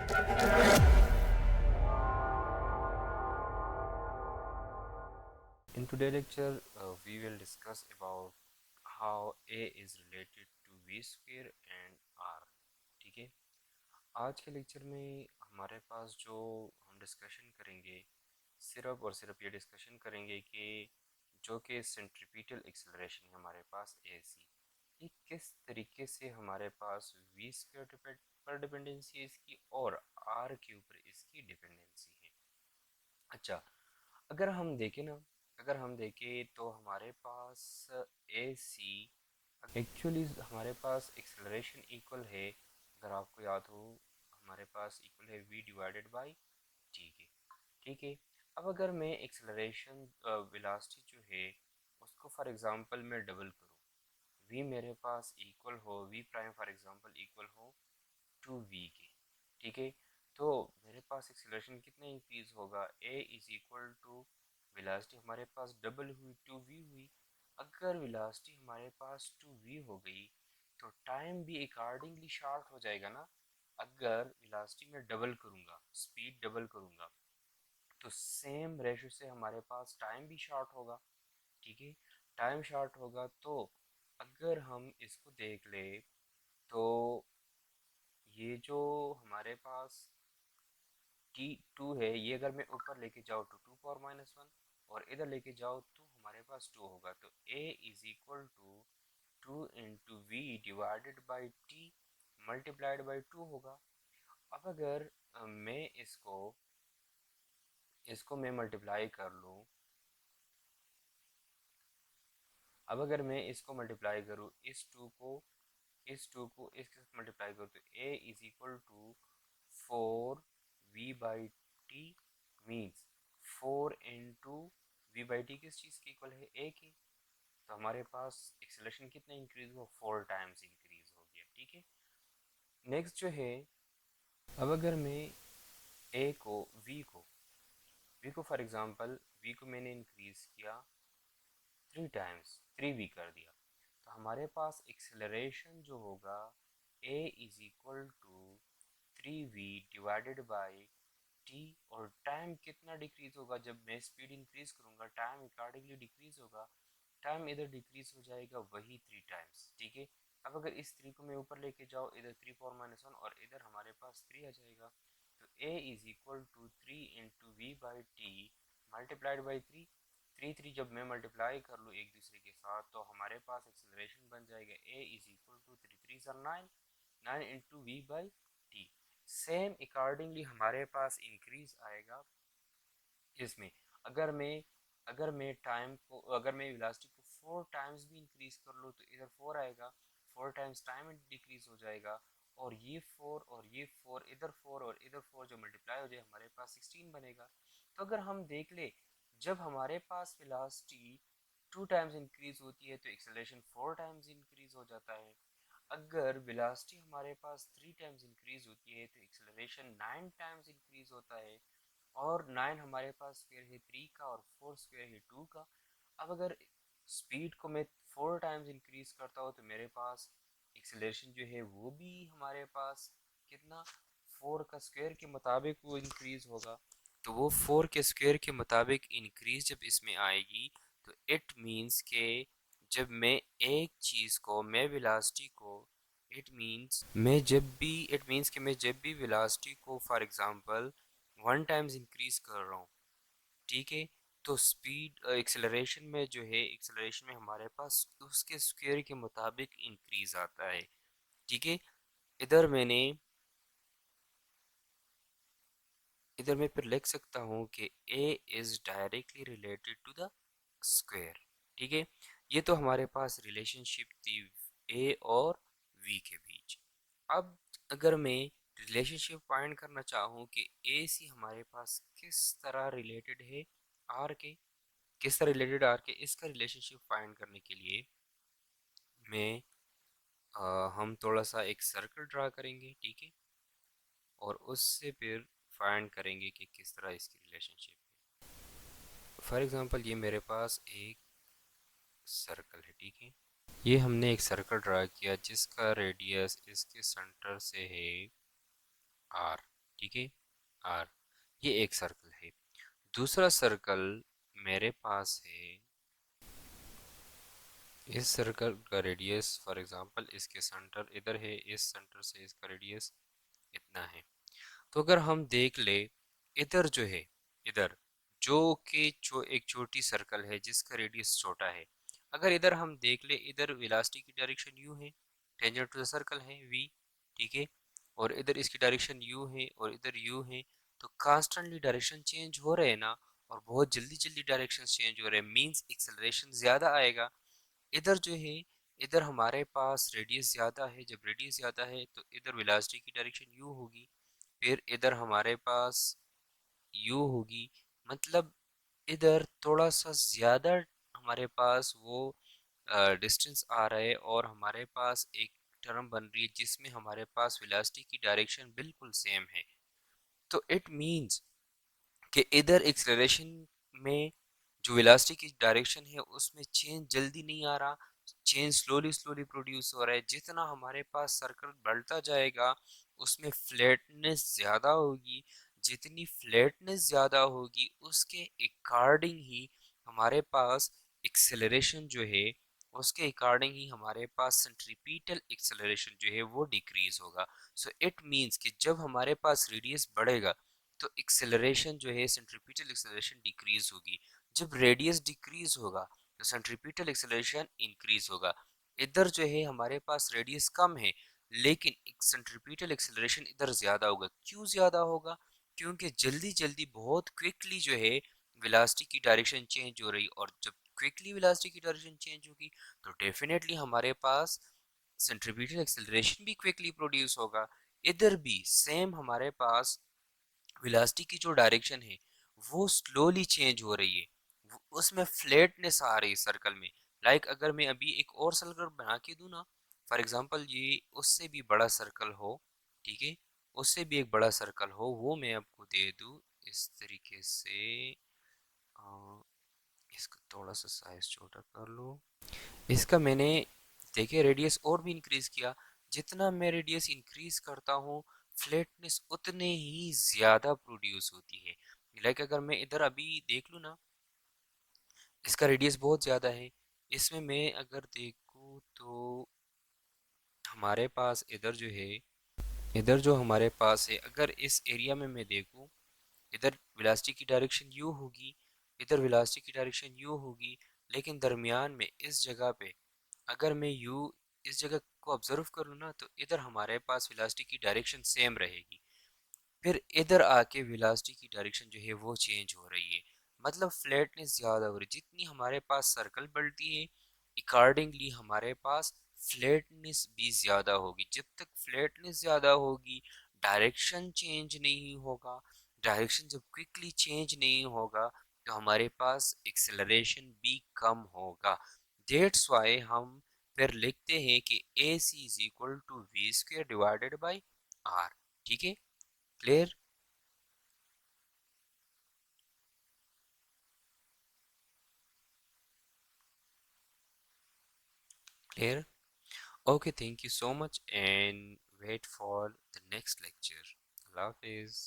In today's lecture, we will discuss about how a is related to v square and r. ठीक है, आज के lecture में हमारे पास जो हम डिस्कशन करेंगे, सिर्फ और सिर्फ ये डिस्कशन करेंगे कि जो कि सेंट्रीपिटल एक्सेलरेशन है हमारे पास ए सी, ये किस तरीके से हमारे पास वी स्क्वायर पर डिपेंडेंसी है इसकी और आर के ऊपर इसकी डिपेंडेंसी है। अच्छा, अगर हम देखें ना, अगर हम देखें तो हमारे पास ए सी एक्चुअली हमारे पास एक्सेलरेशन इक्वल है, अगर आपको याद हो हमारे पास इक्वल है v डिवाइडेड बाई टी के। ठीक है, अब अगर मैं एक्सेलरेशन वेलोसिटी जो है उसको फॉर एग्जांपल मैं डबल करूँ, v मेरे पास इक्वल हो v prime for example equal हो टू वी के। ठीक है, तो मेरे पास एक्सेलरेशन कितना इंक्रीज होगा, a is equal to velocity हमारे पास डबल हुई टू वी हुई। अगर वेलोसिटी हमारे पास टू वी हो गई तो टाइम भी अकॉर्डिंगली शॉर्ट हो जाएगा ना। अगर वेलोसिटी में डबल करूँगा, स्पीड डबल करूँगा, तो सेम रेशो से हमारे पास टाइम भी शॉर्ट होगा। ठीक है, टाइम शॉर्ट होगा तो अगर हम इसको देख ले तो ये जो हमारे पास टी टू है, ये अगर मैं ऊपर लेके जाऊँ तो टू पावर माइनस वन और इधर लेके जाओ तो हमारे पास टू होगा, तो a is equal to two into V divided by T multiplied by two होगा। अब अगर मैं इसको इसको मैं मल्टीप्लाई कर लूँ, अब अगर मैं इसको मल्टीप्लाई करूँ इस टू को इसके साथ मल्टीप्लाई करूँ तो a is equal to four V by T means four into V by T किस चीज़ की इक्वल है, a की। तो हमारे पास एक्सेलरेशन कितना इंक्रीज हुआ, फोर टाइम्स इंक्रीज हो गया। ठीक है, नेक्स्ट जो है, अब अगर मैं a को v को फॉर एग्जांपल v को मैंने इंक्रीज किया थ्री टाइम्स, थ्री वी कर दिया, तो हमारे पास एक्सेलरेशन जो होगा a is equal to three V divided by T. और टाइम कितना डिक्रीज होगा, जब मैं स्पीड इंक्रीज करूंगा टाइम अकॉर्डिंगली डिक्रीज होगा, टाइम इधर डिक्रीज हो जाएगा वही थ्री टाइम्स। ठीक है, अब अगर इस थ्री को मैं ऊपर लेके जाओ, इधर थ्री पावर माइनस वन और इधर हमारे पास थ्री आ जाएगा, तो a is equal to three into V by T multiplied by three. Three three जब मैं मल्टीप्लाई कर लूँ एक दूसरे के साथ तो हमारे पास एक्सेलरेशन बन जाएगा a is equal to three three sir nine, nine into V by T. Same accordingly हमारे पास इंक्रीज आएगा इसमें। अगर मैं अगर मैं टाइम को अगर मैं वेलोसिटी को फोर टाइम्स भी इंक्रीज कर लूँ तो इधर फोर आएगा, फोर टाइम्स टाइम डिक्रीज हो जाएगा, और ये फोर और ये फोर और इधर फोर जो मल्टीप्लाई हो जाए हमारे पास सिक्सटीन बनेगा। तो अगर हम देख ले, जब हमारे पास वेलोसिटी टू टाइम्स इंक्रीज होती है तो एक्सेलरेशन फोर टाइम्स इंक्रीज हो जाता है। अगर वेलोसिटी हमारे पास थ्री टाइम्स इंक्रीज होती है तो एक्सेलरेशन नाइन टाइम्स इंक्रीज होता है, और नाइन हमारे पास स्क्वायर है थ्री का और फोर स्क्वायर है टू का। अब अगर स्पीड को मैं फोर टाइम्स इंक्रीज करता हूँ तो मेरे पास एक्सेलरेशन जो है वो भी हमारे पास कितना, फोर का स्क्वायर के मुताबिक वो इंक्रीज होगा। तो वो फोर के स्क्वायर के मुताबिक इंक्रीज जब इसमें आएगी तो इट मीन्स के जब मैं एक चीज़ को मैं वेलोसिटी को इट मीन्स कि मैं जब भी वेलोसिटी को for example one times increase कर रहा हूँ, ठीक है, तो स्पीड एक्सेलरेशन में जो है एक्सेलरेशन में हमारे पास उसके स्क्वायर के मुताबिक इंक्रीज आता है। ठीक है, इधर मैंने इधर मैं फिर लिख सकता हूँ कि a is directly related to the square. ठीक है, ये तो हमारे पास रिलेशनशिप थी a और v के बीच। अब अगर मैं रिलेशनशिप फाइंड करना चाहूँ कि ए सी हमारे पास किस तरह रिलेटेड है आर के, किस तरह रिलेटेड आर के, इसका रिलेशनशिप फाइंड करने के लिए मैं हम थोड़ा सा एक सर्कल ड्रा करेंगे। ठीक है, और उससे फिर फाइंड करेंगे कि किस तरह इसकी रिलेशनशिप है। फॉर एग्जांपल ये मेरे पास एक सर्कल है। ठीक है, ये हमने एक सर्कल ड्रा किया जिसका रेडियस इसके सेंटर से है आर। ठीक है, आर। ये एक सर्कल है। दूसरा सर्कल मेरे पास है, इस सर्कल का रेडियस फॉर एग्जांपल इसके सेंटर इधर है, इस सेंटर से इसका रेडियस इतना है। तो अगर हम देख ले, इधर जो है, इधर जो कि एक छोटी सर्कल है जिसका रेडियस छोटा है, अगर इधर हम देख ले, इधर वेलोसिटी की डायरेक्शन यू है, टेंजेंट टू द सर्कल है वी, ठीक है, और इधर इसकी डायरेक्शन यू है और इधर यू है, तो कांस्टेंटली डायरेक्शन चेंज हो रहे हैं ना, और बहुत जल्दी जल्दी डायरेक्शन चेंज हो रहे हैं, मींस एक्सेलरेशन ज्यादा आएगा। इधर जो है, इधर हमारे पास रेडियस ज़्यादा है, जब रेडियस ज़्यादा है तो इधर वेलोसिटी की डायरेक्शन यू होगी, फिर इधर हमारे पास यू होगी, मतलब इधर थोड़ा सा ज़्यादा हमारे पास वो डिस्टेंस आ रहा है, और हमारे पास एक टर्म बन रही है जिसमें हमारे पास वेलोसिटी की डायरेक्शन बिल्कुल सेम है। तो इट मीन्स कि इधर एक्सेलरेशन में जो वेलोसिटी की डायरेक्शन है उसमें चेंज जल्दी नहीं आ रहा, चेंज स्लोली स्लोली प्रोड्यूस हो रहा है। जितना हमारे पास सर्कल बढ़ता जाएगा उसमें फ्लैटनेस ज़्यादा होगी, जितनी फ्लैटनेस ज़्यादा होगी उसके अकॉर्डिंग ही हमारे पास एक्सेलरेशन जो है, उसके अकॉर्डिंग ही हमारे पास सेंट्रीपिटल एक्सेलरेशन जो है वो डिक्रीज होगा। सो इट मीन्स कि जब हमारे पास रेडियस बढ़ेगा तो एक्सेलरेशन जो है, सेंट्रीपिटल एक्सेलरेशन डिक्रीज होगी। जब रेडियस डिक्रीज होगा तो सेंट्रीपिटल एक्सेलरेशन इंक्रीज होगा। इधर जो है हमारे पास रेडियस कम है, लेकिन सेंट्रीपिटल एक्सेलरेशन इधर ज्यादा होगा। क्यों ज्यादा होगा? क्योंकि जल्दी जल्दी बहुत क्विकली जो है वेलोसिटी की डायरेक्शन चेंज हो रही, और जब क्विकली वेलोसिटी की डायरेक्शन चेंज होगी तो डेफिनेटली हमारे पास सेंट्रीपिटल एक्सेलरेशन भी क्विकली प्रोड्यूस होगा। इधर भी सेम हमारे पास वेलोसिटी की जो डायरेक्शन है वो स्लोली चेंज हो रही है, उसमें फ्लैटनेस आ रही है सर्कल में। लाइक अगर मैं अभी एक और सर्कल बना के दूं ना, फॉर एग्जांपल ये उससे भी बड़ा सर्कल हो, ठीक है, उससे भी एक बड़ा सर्कल हो, वो मैं आपको दे दूं इस तरीके से। अ, इसका थोड़ा सा साइज छोटा कर लो। इसका मैंने, देखिए, रेडियस और भी इंक्रीज किया। जितना मैं रेडियस इंक्रीज करता हूँ फ्लैटनेस उतने ही ज्यादा प्रोड्यूस होती है। लाइक अगर मैं इधर अभी देख लूँ ना, इसका रेडियस बहुत ज्यादा है, इसमें मैं अगर देखूँ तो हमारे पास इधर जो है, इधर जो हमारे पास है, अगर इस एरिया में मैं देखूँ, इधर वेलोसिटी की डायरेक्शन यू होगी, इधर वेलोसिटी की डायरेक्शन यू होगी, लेकिन दरमियान में इस जगह पे अगर मैं यू इस जगह को ऑब्जर्व करूँ ना, तो इधर हमारे पास वेलोसिटी की डायरेक्शन सेम रहेगी, फिर इधर आके वेलोसिटी की डायरेक्शन जो है वो चेंज हो रही है। मतलब फ्लैटनेस ज़्यादा हो रही है, जितनी हमारे पास सर्कल बढ़ती है अकॉर्डिंगली हमारे पास फ्लैटनेस भी ज़्यादा होगी। जब तक फ्लैटनेस ज़्यादा होगी डायरेक्शन चेंज नहीं होगा, डायरेक्शन जब क्विकली चेंज नहीं होगा तो हमारे पास एक्सेलरेशन भी कम होगा। डेट्स वाई हम फिर लिखते हैं कि A C is equal to V square divided by R. ठीक है, clear? Clear? Okay, thank you so much and wait for the next lecture. Allah Hafiz.